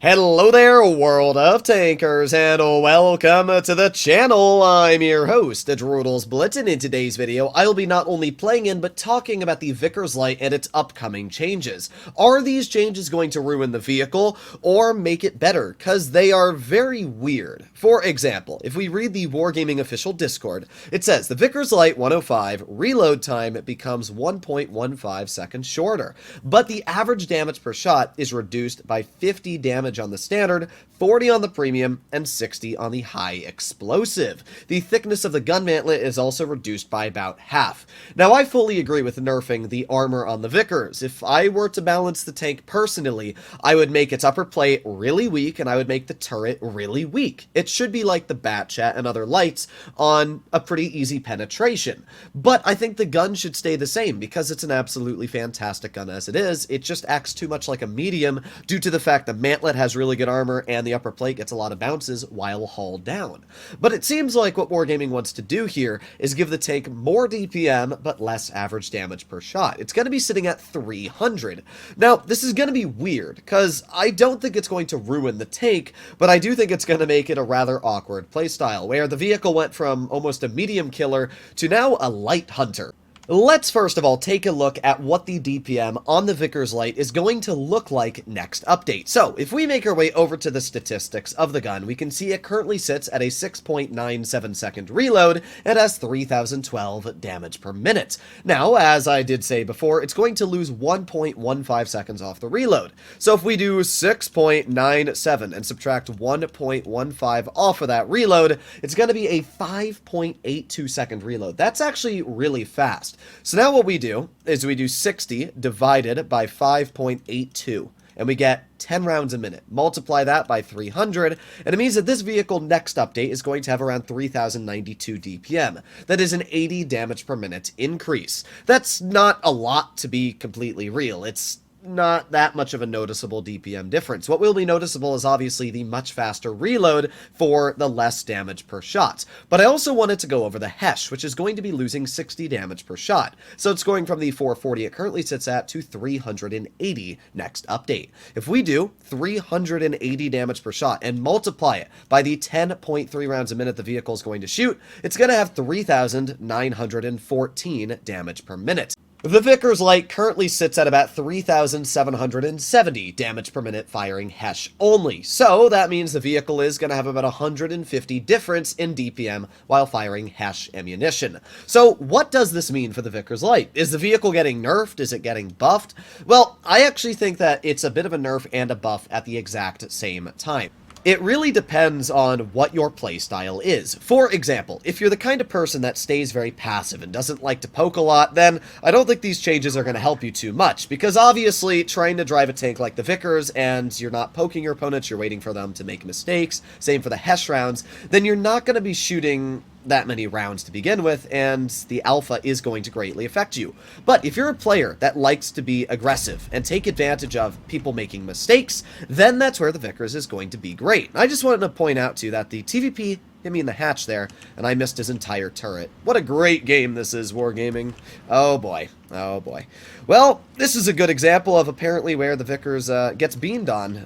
Hello there, world of tankers, and welcome to the channel. I'm your host, Droodles Blitz, and in today's video, I'll be not only playing in, but talking about the Vickers Light and its upcoming changes. Are these changes going to ruin the vehicle, or make it better? Because they are very weird. For example, if we read the Wargaming official Discord, it says, the Vickers Light 105 reload time becomes 1.15 seconds shorter, but the average damage per shot is reduced by 50 damage on the standard, 40 on the premium, and 60 on the high explosive. The thickness of the gun mantlet is also reduced by about half. Now, I fully agree with nerfing the armor on the Vickers. If I were to balance the tank personally, I would make its upper plate really weak, and I would make the turret really weak. It should be like the Bat Chat and other lights on a pretty easy penetration. But I think the gun should stay the same, because it's an absolutely fantastic gun as it is. It just acts too much like a medium due to the fact the mantlet has really good armor and the upper plate gets a lot of bounces while hauled down. But it seems like what Wargaming wants to do here is give the tank more DPM but less average damage per shot. It's going to be sitting at 300. Now, this is going to be weird because I don't think it's going to ruin the tank, but I do think it's going to make it a rather awkward playstyle where the vehicle went from almost a medium killer to now a light hunter. Let's first of all take a look at what the DPM on the Vickers Light is going to look like next update. So, if we make our way over to the statistics of the gun, we can see it currently sits at a 6.97 second reload and has 3012 damage per minute. Now, as I did say before, it's going to lose 1.15 seconds off the reload. So if we do 6.97 and subtract 1.15 off of that reload, it's going to be a 5.82 second reload. That's actually really fast. So now what we do is we do 60 divided by 5.82, and we get 10 rounds a minute. Multiply that by 300, and it means that this vehicle next update is going to have around 3092 DPM. That is an 80 damage per minute increase. That's not a lot to be completely real. It's not that much of a noticeable DPM difference. What will be noticeable is obviously the much faster reload for the less damage per shot. But I also wanted to go over the Hesh, which is going to be losing 60 damage per shot. So it's going from the 440 it currently sits at to 380 next update. If we do 380 damage per shot and multiply it by the 10.3 rounds a minute the vehicle is going to shoot, it's going to have 3,914 damage per minute. The Vickers Light currently sits at about 3,770 damage per minute firing Hesh only, so that means the vehicle is going to have about 150 difference in DPM while firing Hesh ammunition. So what does this mean for the Vickers Light? Is the vehicle getting nerfed? Is it getting buffed? Well, I actually think that it's a bit of a nerf and a buff at the exact same time. It really depends on what your playstyle is. For example, if you're the kind of person that stays very passive and doesn't like to poke a lot, then I don't think these changes are going to help you too much, because obviously trying to drive a tank like the Vickers and you're not poking your opponents, you're waiting for them to make mistakes, same for the Hesh rounds, then you're not going to be shooting that many rounds to begin with, and the alpha is going to greatly affect you. But if you're a player that likes to be aggressive and take advantage of people making mistakes, then that's where the Vickers is going to be great. I just wanted to point out to you that the TVP hit me in the hatch there, and I missed his entire turret. What a great game this is, Wargaming. Oh boy. Oh boy. Well, this is a good example of apparently where the Vickers gets beamed on.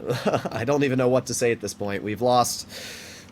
I don't even know what to say at this point. We've lost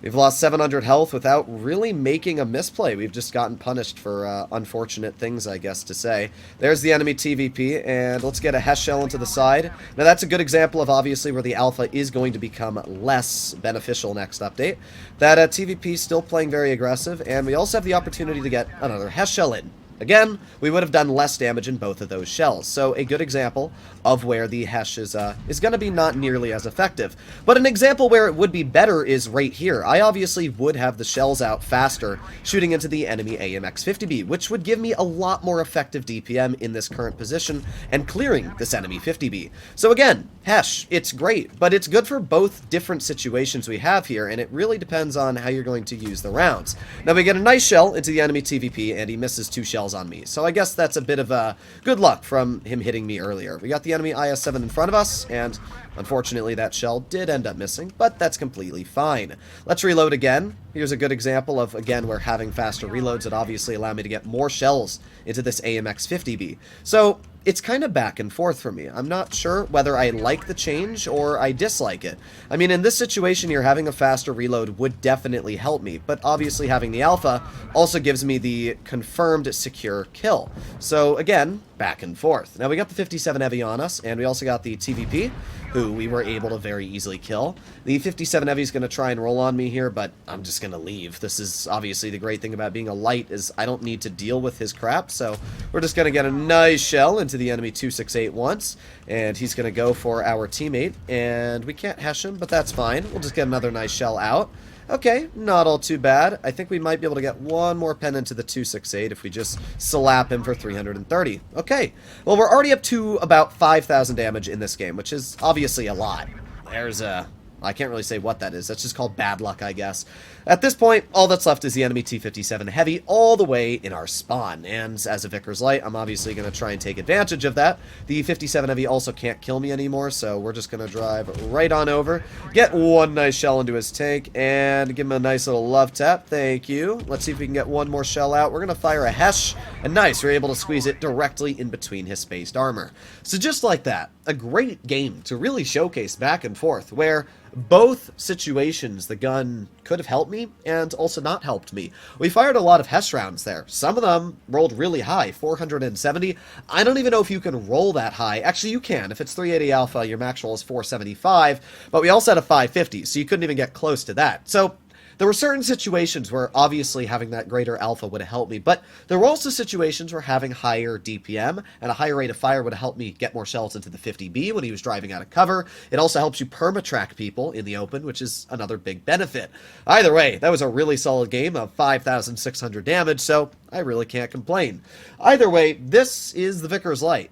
700 health without really making a misplay. We've just gotten punished for unfortunate things, I guess, to say. There's the enemy TVP, and let's get a Hesh shell into the side. Now, that's a good example of, obviously, where the alpha is going to become less beneficial next update. That TVP is still playing very aggressive, and we also have the opportunity to get another Hesh shell in. Again, we would have done less damage in both of those shells, so a good example of where the Hesh is going to be not nearly as effective. But an example where it would be better is right here. I obviously would have the shells out faster shooting into the enemy AMX-50B, which would give me a lot more effective DPM in this current position and clearing this enemy 50B. So again, Hesh, it's great, but it's good for both different situations we have here, and it really depends on how you're going to use the rounds. Now we get a nice shell into the enemy TVP, and he misses 2 shells on me, so I guess that's a bit of good luck from him hitting me earlier. We got the enemy IS-7 in front of us, and unfortunately that shell did end up missing, but that's completely fine. Let's reload again. Here's a good example of, again, where having faster reloads would obviously allow me to get more shells into this AMX-50B. So it's kind of back and forth for me. I'm not sure whether I like the change or I dislike it. I mean, in this situation here, having a faster reload would definitely help me, but obviously having the alpha also gives me the confirmed secure kill. So again, back and forth. Now we got the 57 heavy on us, and we also got the TVP, who we were able to very easily kill. The 57 heavy is going to try and roll on me here, but I'm just going to leave. This is obviously the great thing about being a light, is I don't need to deal with his crap, so we're just going to get a nice shell into the enemy 268 once, and he's going to go for our teammate, and we can't hesh him, but that's fine. We'll just get another nice shell out. Okay, not all too bad. I think we might be able to get one more pen into the 268 if we just slap him for 330. Okay, well, we're already up to about 5,000 damage in this game, which is obviously a lot. There's a... I can't really say what that is. That's just called bad luck, I guess. At this point, all that's left is the enemy T-57 Heavy all the way in our spawn. And as a Vickers Light, I'm obviously going to try and take advantage of that. The 57 Heavy also can't kill me anymore, so we're just going to drive right on over, get one nice shell into his tank, and give him a nice little love tap. Thank you. Let's see if we can get one more shell out. We're going to fire a Hesh, and nice, we're able to squeeze it directly in between his spaced armor. So just like that, a great game to really showcase back and forth, where both situations the gun could have helped me and also not helped me. We fired a lot of Hesh rounds there. Some of them rolled really high, 470. I don't even know if you can roll that high. Actually, you can. If it's 380 alpha, your max roll is 475, but we also had a 550, so you couldn't even get close to that. So there were certain situations where obviously having that greater alpha would have helped me, but there were also situations where having higher DPM and a higher rate of fire would have helped me get more shells into the 50B when he was driving out of cover. It also helps you perma-track people in the open, which is another big benefit. Either way, that was a really solid game of 5,600 damage, so I really can't complain. Either way, this is the Vickers Light.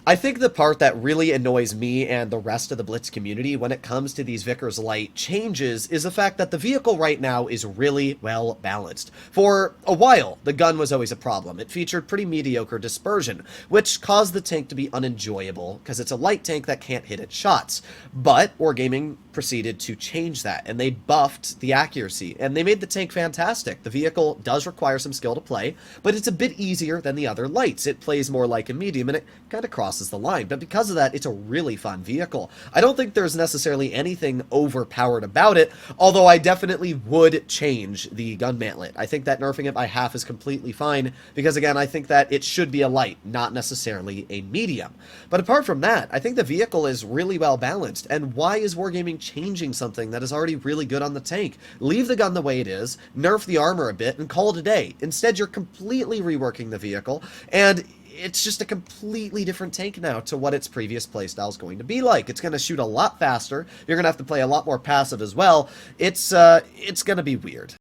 I think the part that really annoys me and the rest of the Blitz community when it comes to these Vickers Light changes is the fact that the vehicle right now is really well balanced. For a while, the gun was always a problem. It featured pretty mediocre dispersion, which caused the tank to be unenjoyable because it's a light tank that can't hit its shots. But Wargaming proceeded to change that, and they buffed the accuracy, and they made the tank fantastic. The vehicle does require some skill to play, but it's a bit easier than the other lights. It plays more like a medium, and it kind of crosses the line, but because of that, it's a really fun vehicle. I don't think there's necessarily anything overpowered about it, although I definitely would change the gun mantlet. I think that nerfing it by half is completely fine, because again, I think that it should be a light, not necessarily a medium. But apart from that, I think the vehicle is really well balanced, and why is Wargaming changing something that is already really good on the tank? Leave the gun the way it is, nerf the armor a bit, and call it a day. Instead, you're completely reworking the vehicle, and it's just a completely different tank now to what its previous playstyle is going to be like. It's going to shoot a lot faster. You're going to have to play a lot more passive as well. It's going to be weird.